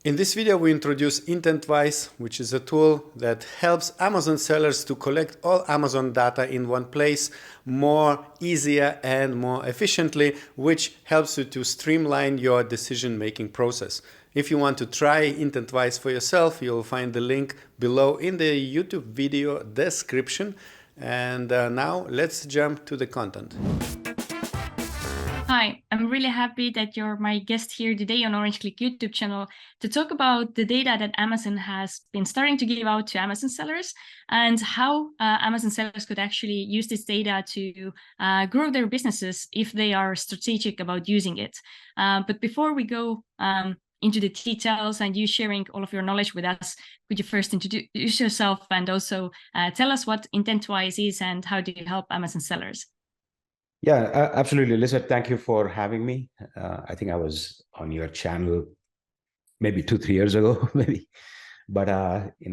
In this video, we introduce IntentWise, which is a tool that helps Amazon sellers to collect all Amazon data in one place more easier and more efficiently, which helps you to streamline your decision-making process. If you want to try IntentWise for yourself, you'll find the link below in the YouTube video description. And now let's jump to the content. Hi, I'm really happy that you're my guest here today on OrangeClick YouTube channel to talk about the data that Amazon has been starting to give out to Amazon sellers and how Amazon sellers could actually use this data to grow their businesses if they are strategic about using it. But before we go into the details and you sharing all of your knowledge with us, could you first introduce yourself and also tell us what IntentWise is and how do you help Amazon sellers? Yeah, absolutely. Lisa, thank you for having me. I think I was on your channel maybe 2-3 years ago, maybe, but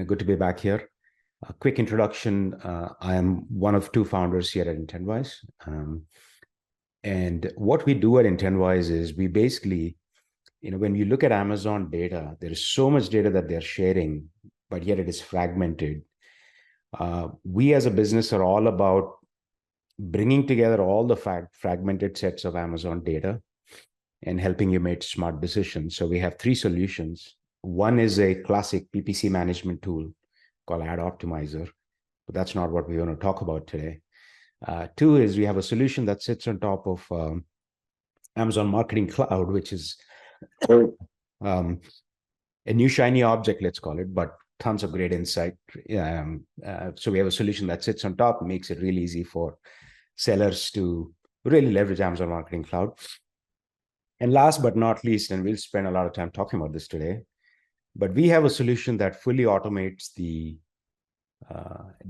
good to be back here. A quick introduction. I am one of 2 founders here at IntentWise. And what we do at IntentWise is we basically, when you look at Amazon data, there is so much data that they're sharing, but yet it is fragmented. We as a business are all about bringing together all the fragmented sets of Amazon data and helping you make smart decisions. So we have 3 solutions. One is a classic PPC management tool called Ad Optimizer, but that's not what we want to talk about today. 2 is we have a solution that sits on top of Amazon Marketing Cloud, which is a new shiny object, let's call it, but tons of great insight. So we have a solution that sits on top, makes it really easy for sellers to really leverage Amazon Marketing Cloud. And last but not least, and we'll spend a lot of time talking about this today, but we have a solution that fully automates the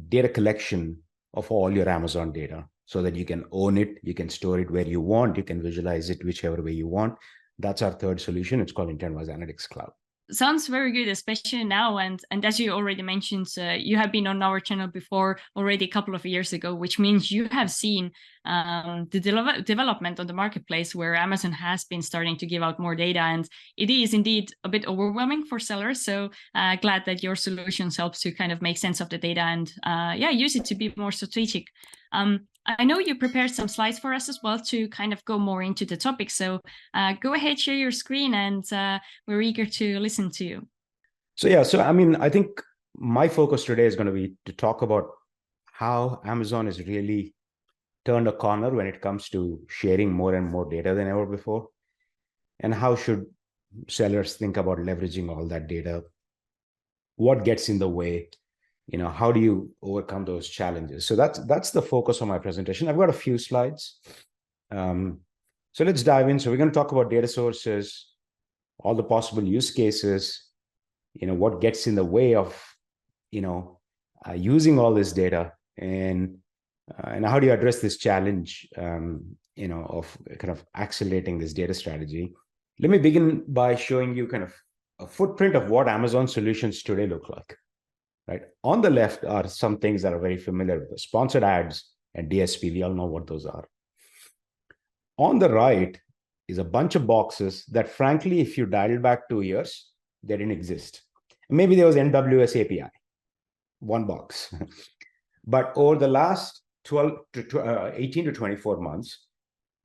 data collection of all your Amazon data so that you can own it, you can store it where you want, you can visualize it whichever way you want. That's our 3rd solution. It's called IntentWise Analytics Cloud. Sounds very good, especially now. And as you already mentioned, you have been on our channel before already a couple of years ago, which means you have seen the development on the marketplace where Amazon has been starting to give out more data. And it is indeed a bit overwhelming for sellers. So glad that your solutions helps to kind of make sense of the data and use it to be more strategic. I know you prepared some slides for us as well to kind of go more into the topic. So go ahead, share your screen, and we're eager to listen to you. So I think my focus today is going to be to talk about how Amazon has really turned a corner when it comes to sharing more and more data than ever before, and how should sellers think about leveraging all that data, what gets in the way, how do you overcome those challenges? So that's the focus of my presentation. I've got a few slides. So let's dive in. So we're going to talk about data sources, all the possible use cases, what gets in the way of, using all this data, and how do you address this challenge, of kind of accelerating this data strategy. Let me begin by showing you kind of a footprint of what Amazon solutions today look like. Right. On the left are some things that are very familiar with us: sponsored ads and DSP. We all know what those are. On the right is a bunch of boxes that, frankly, if you dial back 2 years, they didn't exist. Maybe there was NWS API, one box. But over the last 18 to 24 months,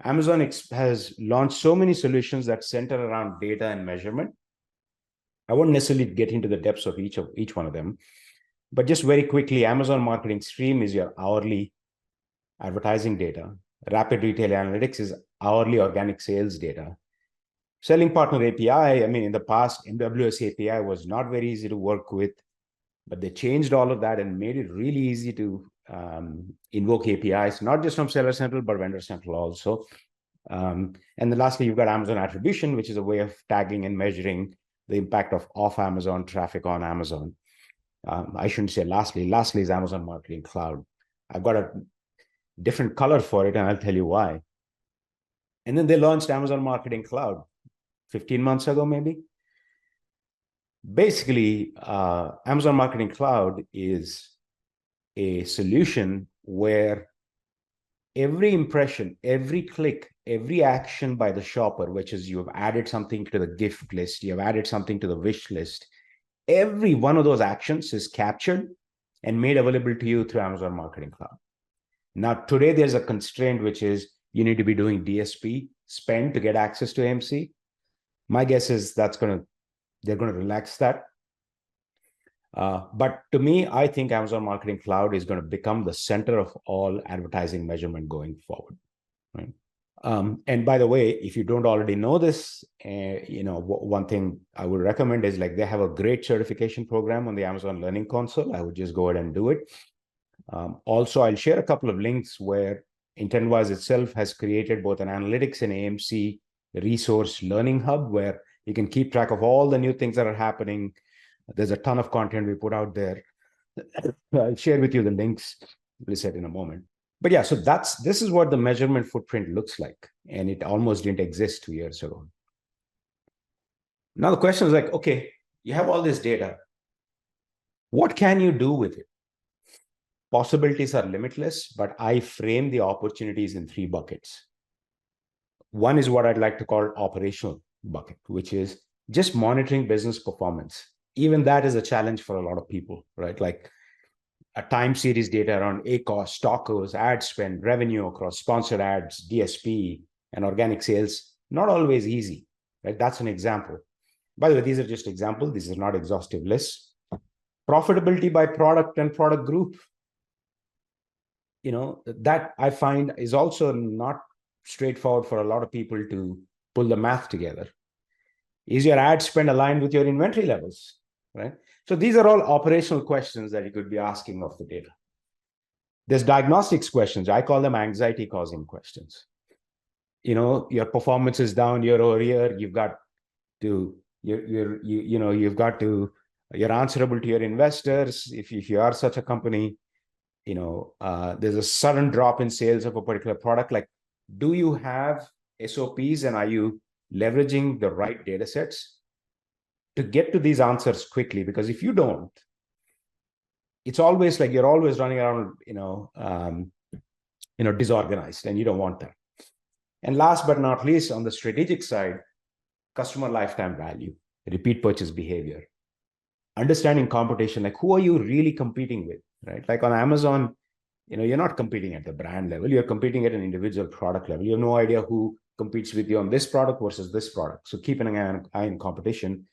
Amazon has launched so many solutions that center around data and measurement. I won't necessarily get into the depths of each one of them. But just very quickly, Amazon Marketing Stream is your hourly advertising data. Rapid Retail Analytics is hourly organic sales data. Selling Partner API, in the past, NWS API was not very easy to work with, but they changed all of that and made it really easy to invoke APIs, not just from Seller Central, but Vendor Central also. And then lastly, you've got Amazon Attribution, which is a way of tagging and measuring the impact of off-Amazon traffic on Amazon. I shouldn't say lastly. Lastly is Amazon Marketing Cloud. I've got a different color for it, and I'll tell you why. And then they launched Amazon Marketing Cloud 15 months ago, maybe. Basically, Amazon Marketing Cloud is a solution where every impression, every click, every action by the shopper, which is you've added something to the gift list, you've added something to the wish list, every one of those actions is captured and made available to you through Amazon Marketing Cloud. Now, today there's a constraint, which is you need to be doing DSP spend to get access to AMC. My guess is they're going to relax that. But to me, I think Amazon Marketing Cloud is going to become the center of all advertising measurement going forward. Right? And by the way, if you don't already know this, one thing I would recommend is like they have a great certification program on the Amazon Learning Console. I would just go ahead and do it. Also, I'll share a couple of links where IntentWise itself has created both an analytics and AMC resource learning hub where you can keep track of all the new things that are happening. There's a ton of content we put out there. I'll share with you the links, Lizette, in a moment. But yeah, so this is what the measurement footprint looks like. And it almost didn't exist 2 years ago. Now the question is like, okay, you have all this data. What can you do with it? Possibilities are limitless, but I frame the opportunities in 3 buckets. One is what I'd like to call operational bucket, which is just monitoring business performance. Even that is a challenge for a lot of people, right? Like a time series data around ACoS, stockers, ad spend, revenue across sponsored ads, DSP, and organic sales, not always easy, right? That's an example. By the way, these are just examples. These are not exhaustive lists. Profitability by product and product group. That I find is also not straightforward for a lot of people to pull the math together. Is your ad spend aligned with your inventory levels, right? So these are all operational questions that you could be asking of the data. There's diagnostics questions. I call them anxiety causing questions. Your performance is down year over year. You've got to, you're answerable to your investors. If you are such a company, there's a sudden drop in sales of a particular product. Like, do you have SOPs and are you leveraging the right data sets to get to these answers quickly? Because if you don't, it's always like you're always running around, disorganized, and you don't want that. And last but not least, on the strategic side, customer lifetime value, repeat purchase behavior, understanding competition, like who are you really competing with, right? Like on Amazon, you're not competing at the brand level, you're competing at an individual product level. You have no idea who competes with you on this product versus this product. So keep an eye on competition.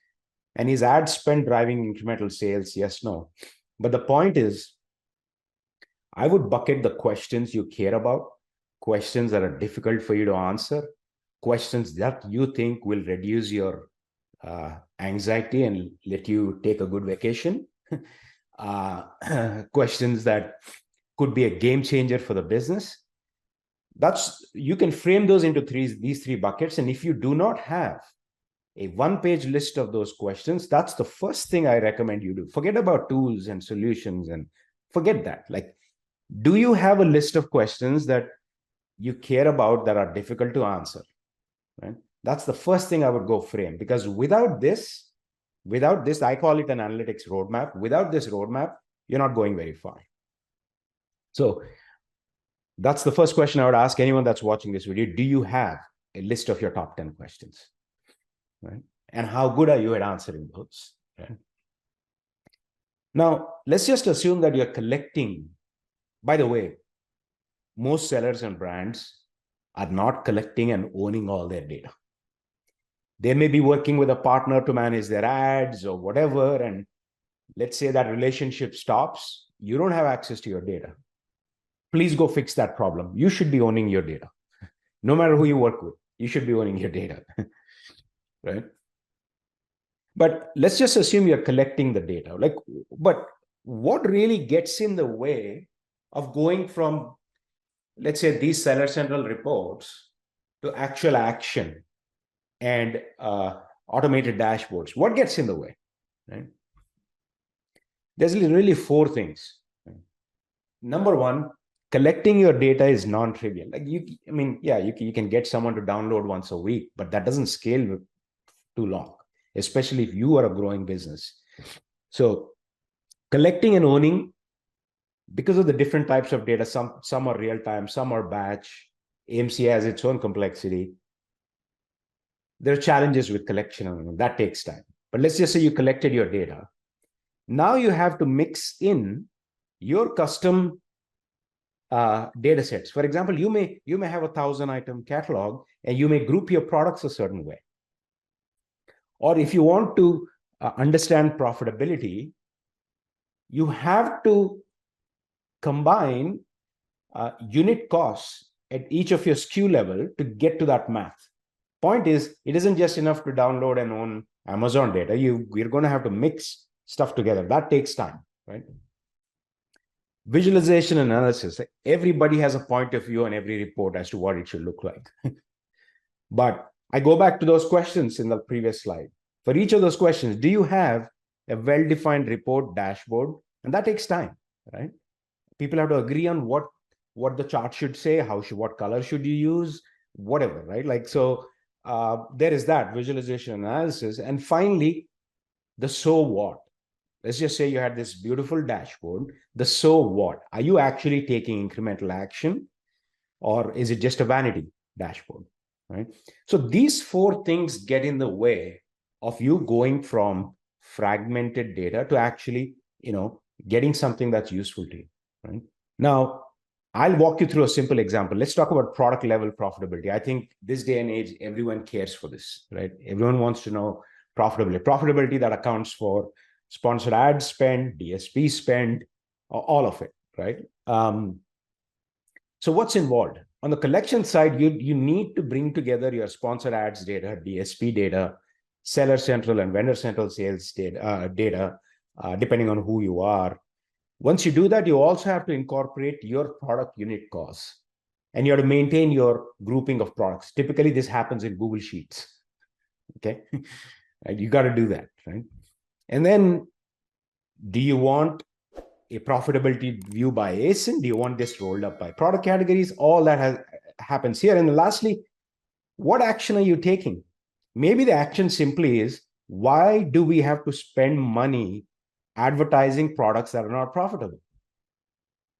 And is ad spend driving incremental sales? Yes, no. But the point is, I would bucket the questions you care about, questions that are difficult for you to answer, questions that you think will reduce your anxiety and let you take a good vacation, questions that could be a game changer for the business. You can frame those into these three buckets. And if you do not have a one-page list of those questions, that's the first thing I recommend you do. Forget about tools and solutions and forget that. Like, do you have a list of questions that you care about that are difficult to answer, right? That's the first thing I would go frame, because without this, I call it an analytics roadmap. Without this roadmap, you're not going very far. So that's the first question I would ask anyone that's watching this video. Do you have a list of your top 10 questions, right? And how good are you at answering those, right? Now, let's just assume that you're collecting. By the way, most sellers and brands are not collecting and owning all their data. They may be working with a partner to manage their ads or whatever. And let's say that relationship stops. You don't have access to your data. Please go fix that problem. You should be owning your data. No matter who you work with, you should be owning your data, right? But let's just assume you're collecting the data. But what really gets in the way of going from, let's say, these Seller Central reports to actual action and automated dashboards? What gets in the way, right? There's really 4 things. Right? Number one, collecting your data is non-trivial. Like you can get someone to download once a week, but that doesn't scale too long, especially if you are a growing business. So collecting and owning, because of the different types of data, some are real-time, some are batch, AMC has its own complexity. There are challenges with collection, and that takes time. But let's just say you collected your data. Now you have to mix in your custom data sets. For example, you may have a 1,000-item catalog, and you may group your products a certain way. Or if you want to understand profitability, you have to combine unit costs at each of your SKU level to get to that math. Point is, it isn't just enough to download and own Amazon data. We're going to have to mix stuff together. That takes time, right? Visualization analysis. Everybody has a point of view on every report as to what it should look like. But I go back to those questions in the previous slide. For each of those questions, do you have a well-defined report dashboard? And that takes time, right? People have to agree on what the chart should say, what color should you use, whatever, right? Like, so there is that visualization analysis. And finally, the so what. Let's just say you had this beautiful dashboard. The so what? Are you actually taking incremental action, or is it just a vanity dashboard, right? So these four things get in the way of you going from fragmented data to actually, getting something that's useful to you, right? Now, I'll walk you through a simple example. Let's talk about product level profitability. I think this day and age, everyone cares for this, right? Everyone wants to know profitability that accounts for sponsored ad spend, DSP spend, all of it, right? So what's involved? On the collection side, you need to bring together your sponsored ads data, DSP data, Seller Central and Vendor Central sales data, depending on who you are. Once you do that, you also have to incorporate your product unit costs, and you have to maintain your grouping of products. Typically, this happens in Google Sheets, okay? Right? You got to do that, right? And then, do you want a profitability view by ASIN? Do you want this rolled up by product categories? All that happens here. And lastly, what action are you taking? Maybe the action simply is, why do we have to spend money advertising products that are not profitable?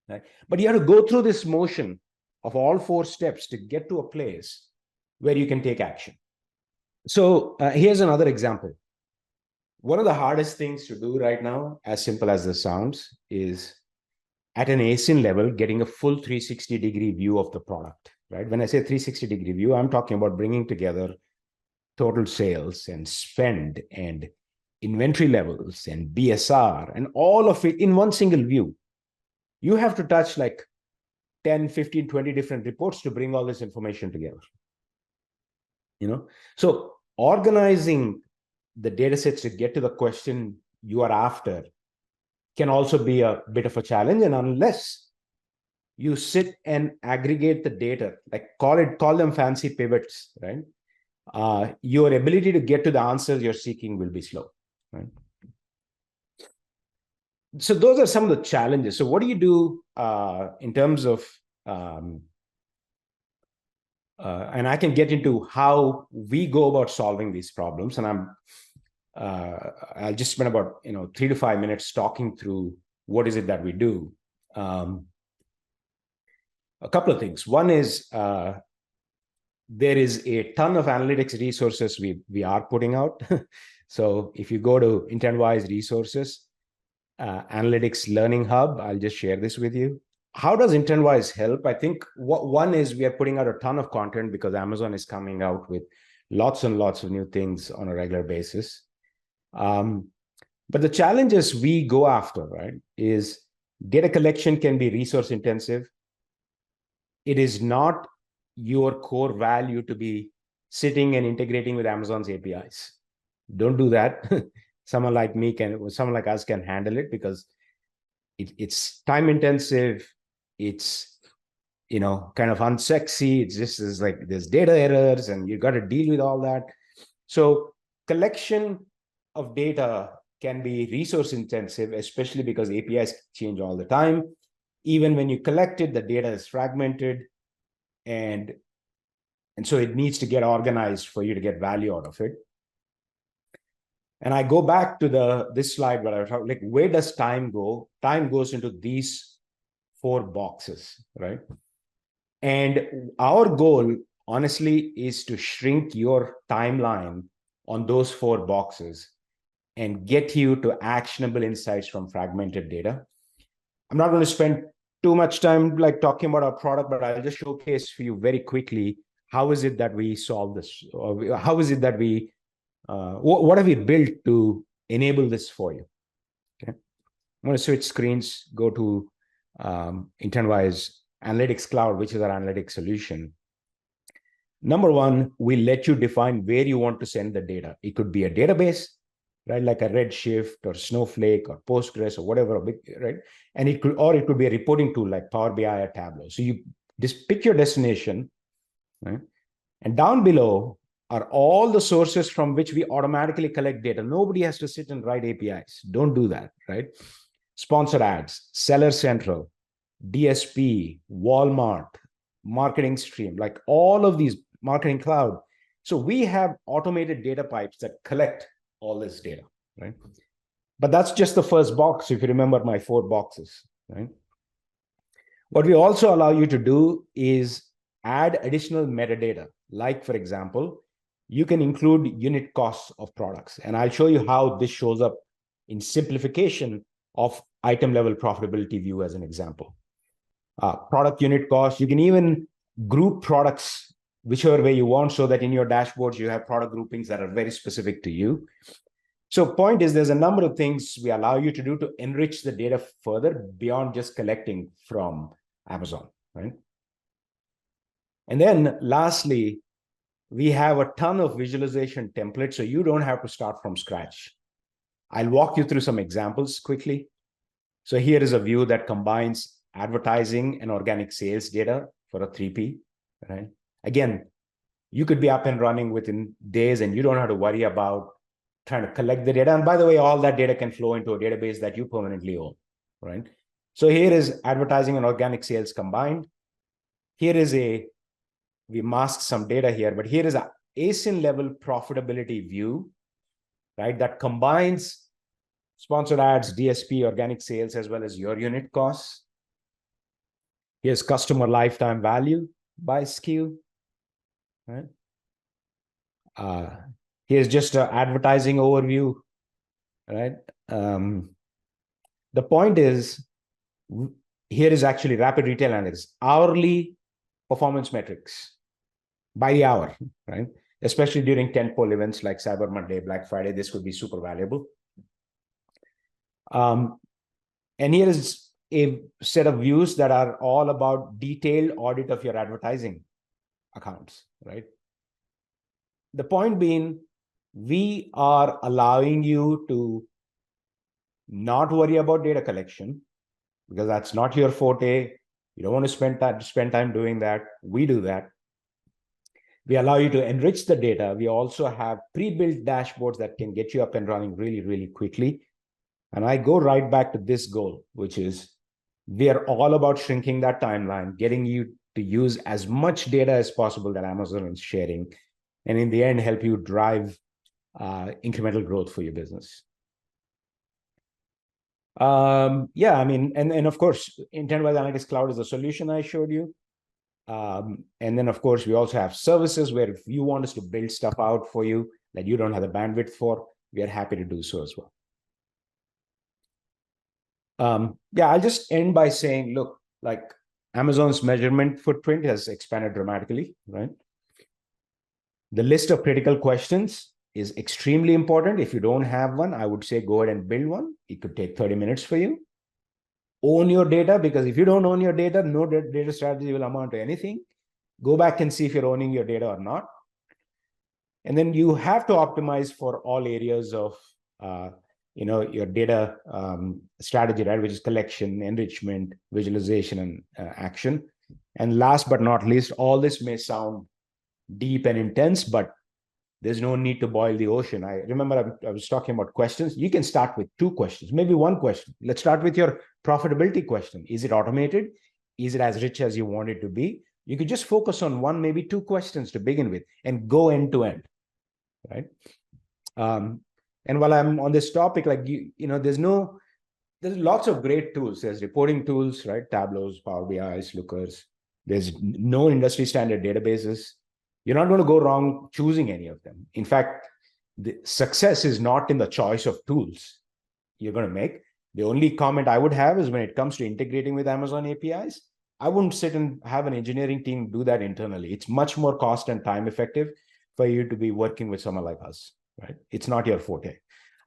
Right? But you have to go through this motion of all four steps to get to a place where you can take action. So here's another example. One of the hardest things to do right now, as simple as this sounds, is at an ASIN level, getting a full 360-degree view of the product, right? When I say 360-degree view, I'm talking about bringing together total sales and spend and inventory levels and BSR and all of it in one single view. You have to touch like 10, 15, 20 different reports to bring all this information together. So organizing the data sets to get to the question you are after can also be a bit of a challenge. And unless you sit and aggregate the data, like call them fancy pivots, right? Your ability to get to the answers you're seeking will be slow, right? So those are some of the challenges. So what do you do in terms of, and I can get into how we go about solving these problems. And I'll just spend about 3 to 5 minutes talking through what is it that we do. A couple of things. One is there is a ton of analytics resources we are putting out. So if you go to IntentWise resources, Analytics Learning Hub, I'll just share this with you. How does IntentWise help? I think one is we are putting out a ton of content because Amazon is coming out with lots and lots of new things on a regular basis. But the challenges we go after, right, is data collection can be resource intensive. It is not your core value to be sitting and integrating with Amazon's APIs. Don't do that. Someone like us can handle it because it's time intensive. It's, kind of unsexy. It's just there's data errors and you got to deal with all that. So collection of data can be resource intensive, especially because APIs change all the time. Even when you collect it, the data is fragmented. And so it needs to get organized for you to get value out of it. And I go back to this slide where I was talking, where does time go? Time goes into these 4 boxes, right? And our goal, honestly, is to shrink your timeline on those 4 boxes and get you to actionable insights from fragmented data. I'm not going to spend too much time like talking about our product, but I'll just showcase for you very quickly how is it that we solve this, or how is it that we what have we built to enable this for you. Okay, I'm going to switch screens, go to IntentWise Analytics Cloud, which is our analytics solution. Number one, we let you define where you want to send the data. It could be a database, right, like a Redshift or Snowflake or Postgres or whatever, right? And it could be a reporting tool like Power BI or Tableau. So you just pick your destination, right? And down below are all the sources from which we automatically collect data. Nobody has to sit and write APIs. Don't do that, right? Sponsored ads, Seller Central, DSP, Walmart, Marketing Stream, like all of these, Marketing Cloud. So we have automated data pipes that collect all this data, right? But that's just the first box, if you remember my 4 boxes, right? What we also allow you to do is add additional metadata. Like, for example, you can include unit costs of products. And I'll show you how this shows up in simplification of item level profitability view as an example. Product unit cost, you can even group products whichever way you want, so that in your dashboards, you have product groupings that are very specific to you. So point is, there's a number of things we allow you to do to enrich the data further beyond just collecting from Amazon, right? And then lastly, we have a ton of visualization templates, so you don't have to start from scratch. I'll walk you through some examples quickly. So here is a view that combines advertising and organic sales data for a 3P, right? Again, you could be up and running within days and you don't have to worry about trying to collect the data. And by the way, all that data can flow into a database that you permanently own, right? So here is advertising and organic sales combined. Here is we masked some data here, but here is a ASIN level profitability view, right? That combines sponsored ads, DSP, organic sales, as well as your unit costs. Here's customer lifetime value by SKU, right? Here's just an advertising overview, right? The point is, here is actually rapid retail analytics, hourly performance metrics by the hour, right? Especially during tentpole events like Cyber Monday, Black Friday, this would be super valuable. And here is a set of views that are all about detailed audit of your advertising accounts, right? The point being, we are allowing you to not worry about data collection because that's not your forte. You don't want to spend time doing that. We do that. We allow you to enrich the data. We also have pre-built dashboards that can get you up and running really, really quickly. And I go right back to this goal, which is we are all about shrinking that timeline, getting you to use as much data as possible that Amazon is sharing, and in the end, help you drive incremental growth for your business. Yeah, I mean, and of course, IntentWise Analytics Cloud is the solution I showed you. And then, of course, we also have services where if you want us to build stuff out for you that you don't have the bandwidth for, we are happy to do so as well. Yeah, I'll just end by saying, look, like Amazon's measurement footprint has expanded dramatically, right? The list of critical questions is extremely important. If you don't have one, I would say go ahead and build one. It could take 30 minutes for you. Own your data, because if you don't own your data, no data strategy will amount to anything. Go back and see if you're owning your data or not. And then you have to optimize for all areas of your data strategy, right? Which is collection, enrichment, visualization, and action. And last but not least, all this may sound deep and intense, but there's no need to boil the ocean. I remember I was talking about questions. You can start with 2 questions, maybe 1 question. Let's start with your profitability question. Is it automated? Is it as rich as you want it to be? You could just focus on 1, maybe 2 questions to begin with and go end to end, right? And while I'm on this topic, like, there's lots of great tools. There's reporting tools, right? Tableaus, Power BIs, Lookers. There's no industry standard databases. You're not going to go wrong choosing any of them. In fact, the success is not in the choice of tools you're going to make. The only comment I would have is when it comes to integrating with Amazon APIs, I wouldn't sit and have an engineering team do that internally. It's much more cost and time effective for you to be working with someone like us, right? It's not your forte.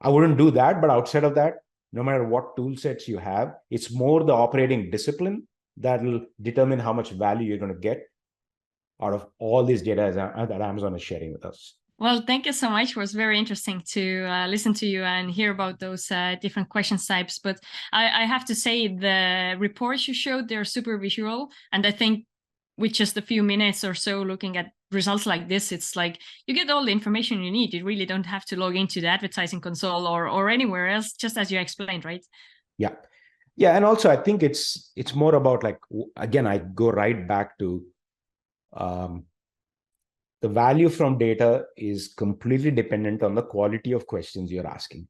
I wouldn't do that, but outside of that, no matter what tool sets you have, it's more the operating discipline that will determine how much value you're going to get out of all these data that Amazon is sharing with us. Well, thank you so much. It was very interesting to listen to you and hear about those different question types. But I have to say, the reports you showed, they're super visual. And I think with just a few minutes or so looking at results like this, it's like you get all the information you need. You really don't have to log into the advertising console or anywhere else, just as you explained, right? Yeah. Yeah. And also, I think it's more about, like, again, I go right back to the value from data is completely dependent on the quality of questions you're asking.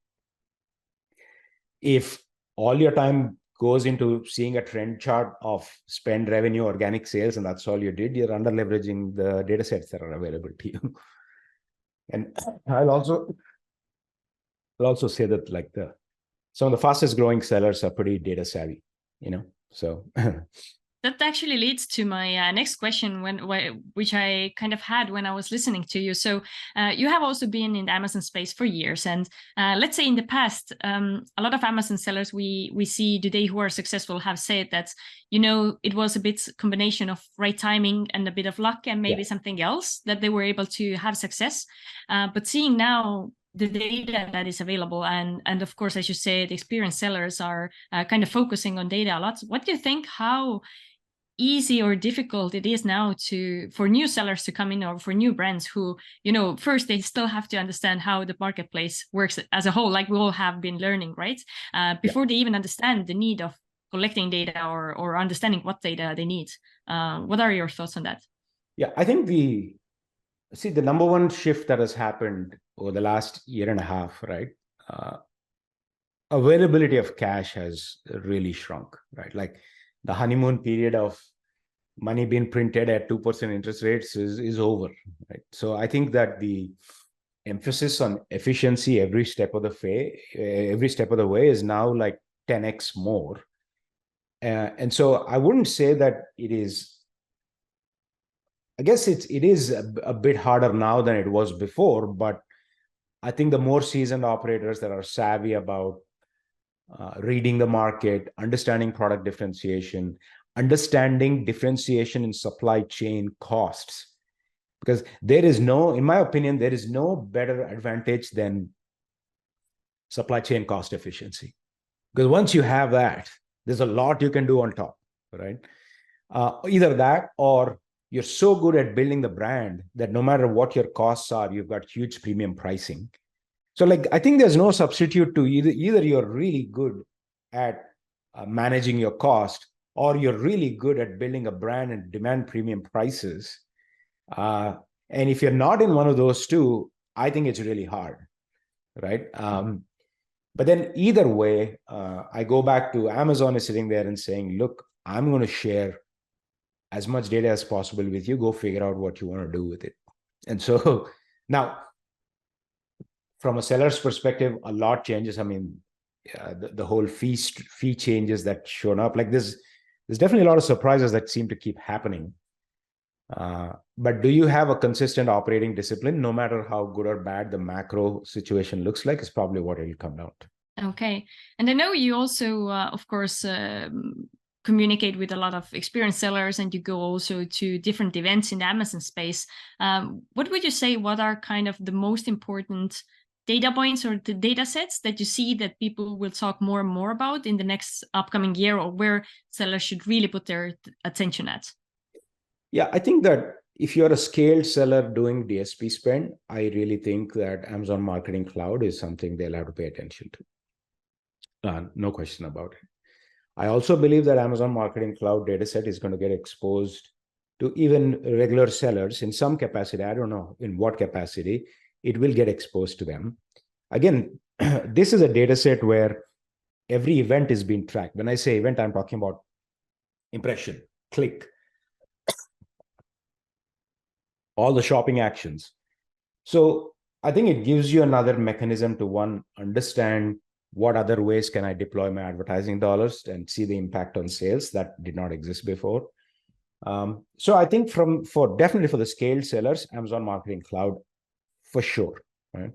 If all your time goes into seeing a trend chart of spend, revenue, organic sales, and that's all you did, you're under leveraging the data sets that are available to you. And I'll also say that, like, some of the fastest growing sellers are pretty data savvy, so That actually leads to my next question, which I kind of had when I was listening to you. So you have also been in the Amazon space for years, and let's say in the past, a lot of Amazon sellers we see today who are successful have said that it was a bit combination of right timing and a bit of luck and maybe something else that they were able to have success. But seeing now the data that is available, and of course, as you said, experienced sellers are kind of focusing on data a lot. What do you think? How easy or difficult it is now for new sellers to come in, or for new brands who, first they still have to understand how the marketplace works as a whole, like we all have been learning, right? Before they even understand the need of collecting data or understanding what data they need. What are your thoughts on that? Yeah, I think the number one shift that has happened over the last year and a half, right? Availability of cash has really shrunk, right? Like, the honeymoon period of money being printed at 2% interest rates is over, right? So I think that the emphasis on efficiency every step of the way is now like 10x more. And so I wouldn't say that it is. I guess it is a bit harder now than it was before, but I think the more seasoned operators that are savvy about reading the market, understanding product differentiation, understanding differentiation in supply chain costs, because in my opinion, there is no better advantage than supply chain cost efficiency. Because once you have that, there's a lot you can do on top, right? Either that, or you're so good at building the brand that no matter what your costs are, you've got huge premium pricing. So, like, I think there's no substitute to either you're really good at managing your cost, or you're really good at building a brand and demand premium prices. And if you're not in one of those two, I think it's really hard, right? But then either way, I go back to Amazon is sitting there and saying, look, I'm going to share as much data as possible with you. Go figure out what you want to do with it. And so now, from a seller's perspective, a lot changes. I mean, the whole fee changes that shown up. Like, there's definitely a lot of surprises that seem to keep happening. But do you have a consistent operating discipline, no matter how good or bad the macro situation looks like, is probably what it'll come down to. Okay. And I know you also, of course, communicate with a lot of experienced sellers, and you go also to different events in the Amazon space. What would you say, what are kind of the most important data points or the data sets that you see that people will talk more and more about in the next upcoming year, or where sellers should really put their attention at? Yeah, I think that if you're a scaled seller doing DSP spend, I really think that Amazon Marketing Cloud is something they'll have to pay attention to. No question about it. I also believe that Amazon Marketing Cloud dataset is going to get exposed to even regular sellers in some capacity. I don't know in what capacity. It will get exposed to them. Again, this is a data set where every event is being tracked. When I say event, I'm talking about impression, click, all the shopping actions. So I think it gives you another mechanism to, one, understand what other ways can I deploy my advertising dollars and see the impact on sales that did not exist before. So I think definitely for the scaled sellers, Amazon Marketing Cloud for sure, right?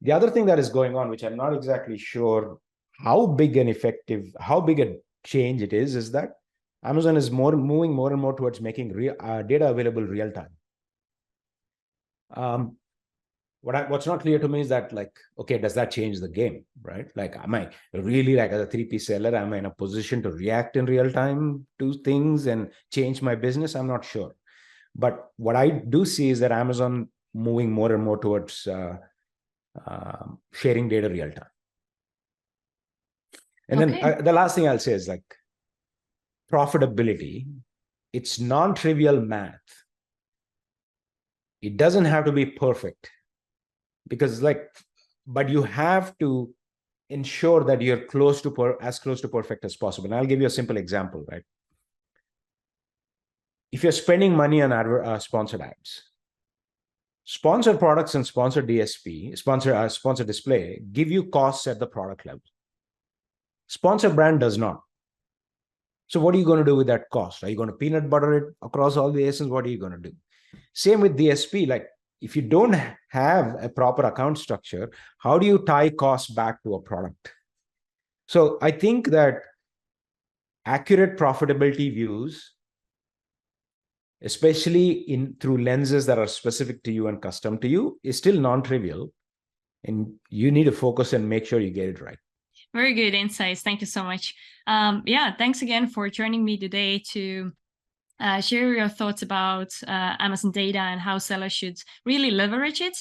The other thing that is going on, which I'm not exactly sure how big a change it is that Amazon is moving more and more towards making data available real time. What's not clear to me is that, like, okay, does that change the game, right? Like, am I really, like, as a 3P seller, am I in a position to react in real time to things and change my business? I'm not sure. But what I do see is that Amazon moving more and more towards sharing data real time. And then the last thing I'll say is, like, profitability. It's non-trivial math. It doesn't have to be perfect, because, like, but you have to ensure that you're as close to perfect as possible. And I'll give you a simple example, right? If you're spending money on sponsored ads, sponsored products and sponsored DSP, sponsored display, give you costs at the product level. Sponsored brand does not. So what are you going to do with that cost? Are you going to peanut butter it across all the ASINs? What are you going to do? Same with DSP. Like, if you don't have a proper account structure, how do you tie costs back to a product? So I think that accurate profitability views, especially through lenses that are specific to you and custom to you, is still non-trivial. And you need to focus and make sure you get it right. Very good insights. Thank you so much. Yeah, thanks again for joining me today to share your thoughts about Amazon data and how sellers should really leverage it.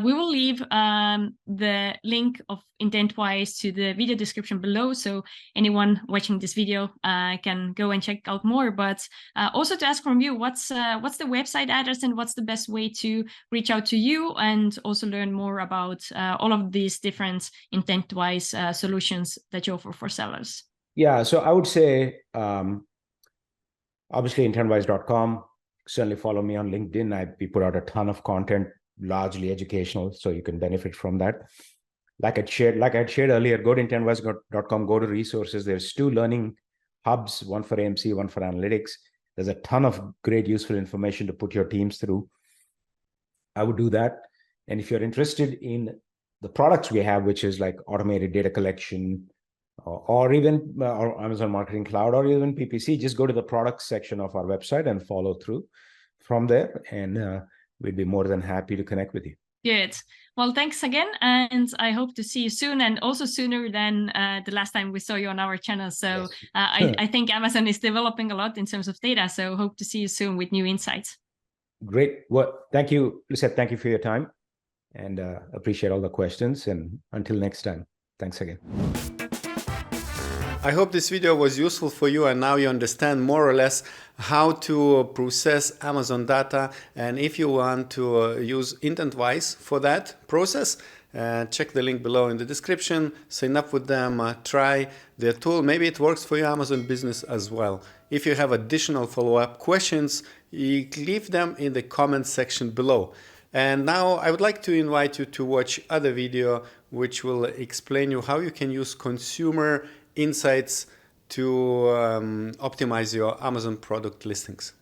We will leave the link of IntentWise to the video description below, so anyone watching this video can go and check out more. But also to ask from you, what's the website address and what's the best way to reach out to you and also learn more about all of these different IntentWise solutions that you offer for sellers? Yeah, so I would say, obviously, intentwise.com. Certainly follow me on LinkedIn. We put out a ton of content, largely educational, so you can benefit from that. Like I'd shared earlier, go to intentwise.com, go to resources. There's 2 learning hubs, one for AMC, one for analytics. There's a ton of great, useful information to put your teams through. I would do that. And if you're interested in the products we have, which is like automated data collection, or even or Amazon Marketing Cloud, or even PPC, just go to the products section of our website and follow through from there. And we'd be more than happy to connect with you. Good. Well, thanks again. And I hope to see you soon, and also sooner than the last time we saw you on our channel. So yes. I think Amazon is developing a lot in terms of data. So hope to see you soon with new insights. Great. Well, thank you, Lucette. Thank you for your time, and appreciate all the questions. And until next time, thanks again. I hope this video was useful for you, and now you understand more or less how to process Amazon data. And if you want to use IntentWise for that process, check the link below in the description, sign up with them, try their tool. Maybe it works for your Amazon business as well. If you have additional follow-up questions, you leave them in the comment section below. And now I would like to invite you to watch other video which will explain you how you can use consumer insights to optimize your Amazon product listings.